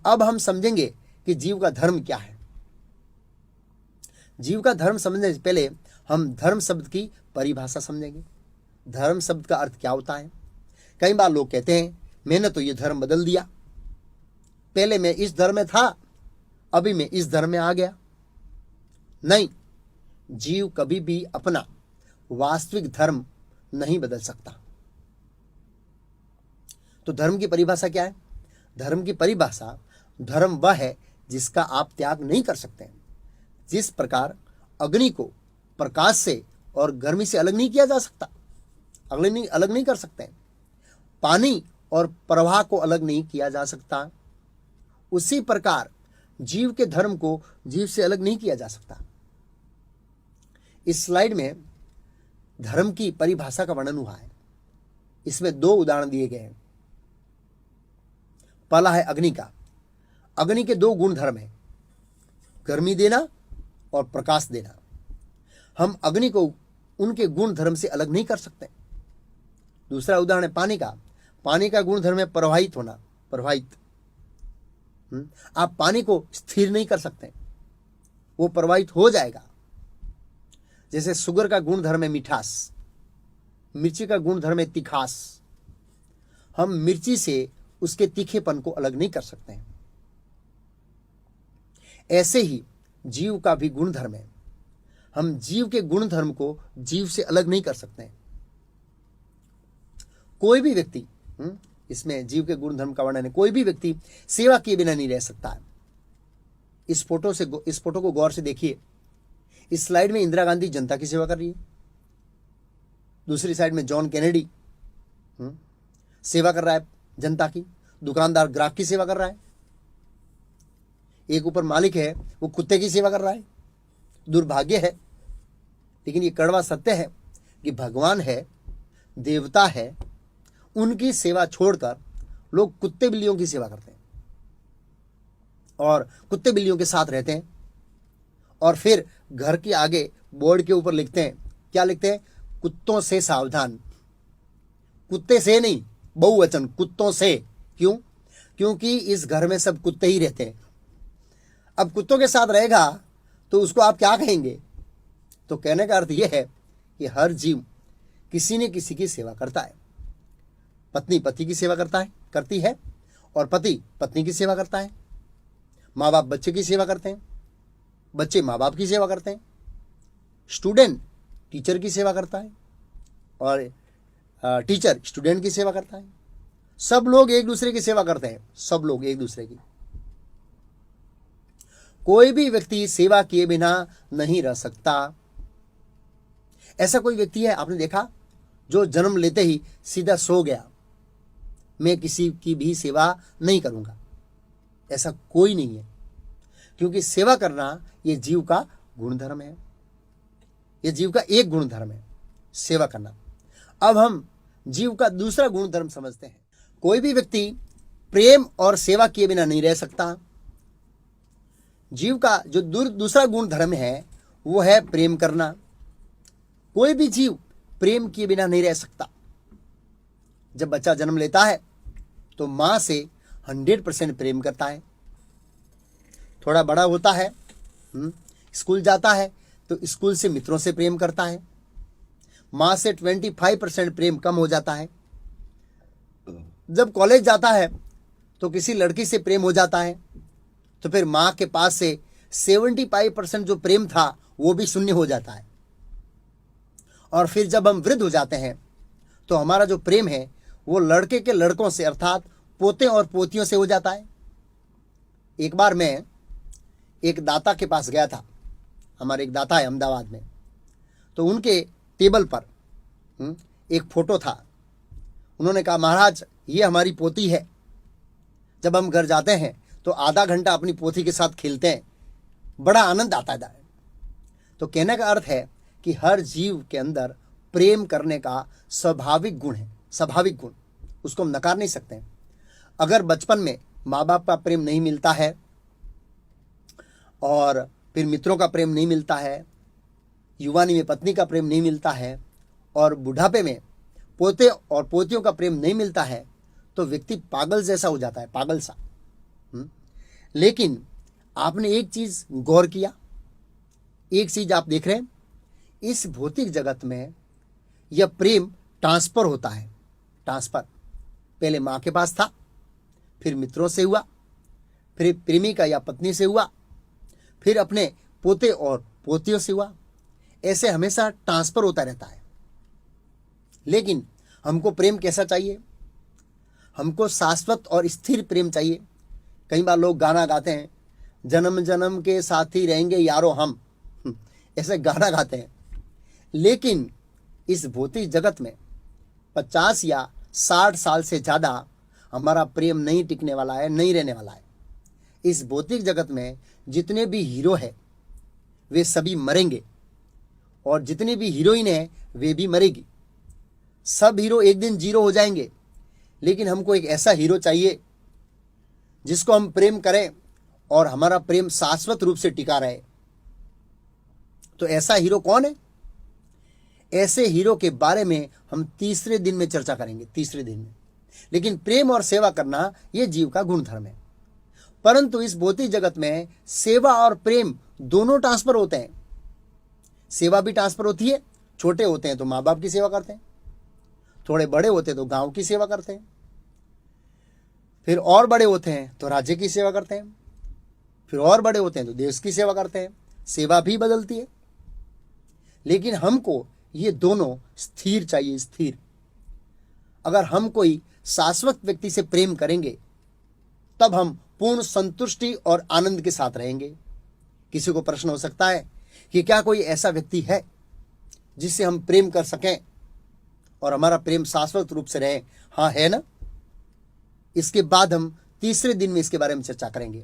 अब हम समझेंगे कि जीव का धर्म क्या है। जीव का धर्म समझने से पहले हम धर्म शब्द की परिभाषा समझेंगे। धर्म शब्द का अर्थ क्या होता है। कई बार लोग कहते हैं मैंने तो ये धर्म बदल दिया, पहले मैं इस धर्म में था, अभी मैं इस धर्म में आ गया। नहीं, जीव कभी भी अपना वास्तविक धर्म नहीं बदल सकता। तो धर्म की परिभाषा क्या है। धर्म की परिभाषा, धर्म वह है जिसका आप त्याग नहीं कर सकते। जिस प्रकार अग्नि को प्रकाश से और गर्मी से अलग नहीं किया जा सकता, अलग नहीं कर सकते। पानी और प्रवाह को अलग नहीं किया जा सकता, उसी प्रकार जीव के धर्म को जीव से अलग नहीं किया जा सकता। इस स्लाइड में धर्म की परिभाषा का वर्णन हुआ है। इसमें दो उदाहरण दिए गए हैं। पहला है अग्नि का। अग्नि के दो गुण धर्म है, गर्मी देना और प्रकाश देना। हम अग्नि को उनके गुण धर्म से अलग नहीं कर सकते। दूसरा उदाहरण है पानी का। पानी का गुण धर्म है प्रवाहित होना, प्रवाहित। आप पानी को स्थिर नहीं कर सकते, वो प्रवाहित हो जाएगा। जैसे शुगर का गुण धर्म है मिठास, मिर्ची का गुण धर्म है तिखास। हम मिर्ची से उसके तीखेपन को अलग नहीं कर सकते हैं। ऐसे ही जीव का भी गुण धर्म है। हम जीव के गुण धर्म को जीव से अलग नहीं कर सकते हैं। कोई भी व्यक्ति, इसमें जीव के गुण धर्म का वर्णन है, कोई भी व्यक्ति सेवा किए बिना नहीं रह सकता है। इस फोटो को गौर से देखिए। इस स्लाइड में इंदिरा गांधी जनता की सेवा कर रही है, दूसरी साइड में जॉन कैनेडी सेवा कर रहा है जनता की, दुकानदार ग्राहक की सेवा कर रहा है, एक ऊपर मालिक है वो कुत्ते की सेवा कर रहा है। दुर्भाग्य है, लेकिन ये कड़वा सत्य है कि भगवान है, देवता है, उनकी सेवा छोड़कर लोग कुत्ते बिल्लियों की सेवा करते हैं और कुत्ते बिल्लियों के साथ रहते हैं। और फिर घर के आगे बोर्ड के ऊपर लिखते हैं, क्या लिखते हैं, कुत्तों से सावधान। कुत्ते से नहीं, बहुवचन, कुत्तों से। क्यों? क्योंकि इस घर में सब कुत्ते ही रहते हैं। अब कुत्तों के साथ रहेगा तो उसको आप क्या कहेंगे? तो कहने का अर्थ यह है कि हर जीव किसी न किसी की सेवा करता है। पत्नी पति की सेवा करती है और पति पत्नी की सेवा करता है। माँ बाप बच्चे की सेवा करते हैं, बच्चे माँ बाप की सेवा करते हैं, स्टूडेंट टीचर की सेवा करता है और टीचर स्टूडेंट की सेवा करता है। सब लोग एक दूसरे की सेवा करते हैं, सब लोग एक दूसरे की। कोई भी व्यक्ति सेवा किए बिना नहीं रह सकता। ऐसा कोई व्यक्ति है आपने देखा जो जन्म लेते ही सीधा सो गया, मैं किसी की भी सेवा नहीं करूंगा? ऐसा कोई नहीं है, क्योंकि सेवा करना यह जीव का गुणधर्म है। यह जीव का एक गुणधर्म है, सेवा करना। अब हम जीव का दूसरा गुणधर्म समझते हैं। कोई भी व्यक्ति प्रेम और सेवा किए बिना नहीं रह सकता। जीव का जो दूसरा गुण धर्म है वो है प्रेम करना। कोई भी जीव प्रेम किए बिना नहीं रह सकता। जब बच्चा जन्म लेता है तो मां से 100% प्रेम करता है। थोड़ा बड़ा होता है, स्कूल जाता है तो स्कूल से मित्रों से प्रेम करता है। मां से 25% प्रेम कम हो जाता है। जब कॉलेज जाता है तो किसी लड़की से प्रेम हो जाता है, तो फिर मां के पास से 75% जो प्रेम था वो भी शून्य हो जाता है। और फिर जब हम वृद्ध हो जाते हैं तो हमारा जो प्रेम है वो लड़के के लड़कों से अर्थात पोते और पोतियों से हो जाता है। एक बार मैं एक दाता के पास गया था, हमारे एक दाता है अहमदाबाद में, तो उनके टेबल पर एक फोटो था। उन्होंने कहा महाराज ये हमारी पोती है। जब हम घर जाते हैं तो आधा घंटा अपनी पोती के साथ खेलते हैं, बड़ा आनंद आता है। तो कहने का अर्थ है कि हर जीव के अंदर प्रेम करने का स्वाभाविक गुण है, स्वाभाविक गुण, उसको हम नकार नहीं सकते। अगर बचपन में माँ बाप का प्रेम नहीं मिलता है और फिर मित्रों का प्रेम नहीं मिलता है, युवानी में पत्नी का प्रेम नहीं मिलता है और बुढ़ापे में पोते और पोतियों का प्रेम नहीं मिलता है, तो व्यक्ति पागल जैसा हो जाता है, पागल सा। लेकिन आपने एक चीज गौर किया, एक चीज आप देख रहे हैं, इस भौतिक जगत में यह प्रेम ट्रांसफर होता है। ट्रांसफर पहले मां के पास था, फिर मित्रों से हुआ, फिर प्रेमिका या पत्नी से हुआ, फिर अपने पोते और पोतियों से हुआ। ऐसे हमेशा ट्रांसफर होता रहता है। लेकिन हमको प्रेम कैसा चाहिए? हमको शाश्वत और स्थिर प्रेम चाहिए। कई बार लोग गाना गाते हैं, जन्म जन्म के साथी रहेंगे यारो हम, ऐसे गाना गाते हैं। लेकिन इस भौतिक जगत में 50 या 60 साल से ज़्यादा हमारा प्रेम नहीं टिकने वाला है, नहीं रहने वाला है। इस भौतिक जगत में जितने भी हीरो हैं वे सभी मरेंगे, और जितनी भी हीरोइन है वे भी मरेगी। सब हीरो एक दिन जीरो हो जाएंगे। लेकिन हमको एक ऐसा हीरो चाहिए जिसको हम प्रेम करें और हमारा प्रेम शाश्वत रूप से टिका रहे। तो ऐसा हीरो कौन है? ऐसे हीरो के बारे में हम तीसरे दिन में चर्चा करेंगे, तीसरे दिन में। लेकिन प्रेम और सेवा करना यह जीव का गुणधर्म है। परंतु इस भौतिक जगत में सेवा और प्रेम दोनों ट्रांसफर होते हैं। सेवा भी ट्रांसफर होती है। छोटे होते हैं तो माँ बाप की सेवा करते हैं, थोड़े बड़े होते हैं तो गांव की सेवा करते हैं, फिर और बड़े होते हैं तो राज्य की सेवा करते हैं, फिर और बड़े होते हैं तो देश की सेवा करते हैं। सेवा भी बदलती है। लेकिन हमको ये दोनों स्थिर चाहिए, स्थिर। अगर हम कोई शाश्वत व्यक्ति से प्रेम करेंगे तब हम पूर्ण संतुष्टि और आनंद के साथ रहेंगे। किसी को प्रश्न हो सकता है कि क्या कोई ऐसा व्यक्ति है जिससे हम प्रेम कर सकें और हमारा प्रेम शाश्वत रूप से रहे? हाँ, है ना। इसके बाद हम तीसरे दिन में इसके बारे में चर्चा करेंगे।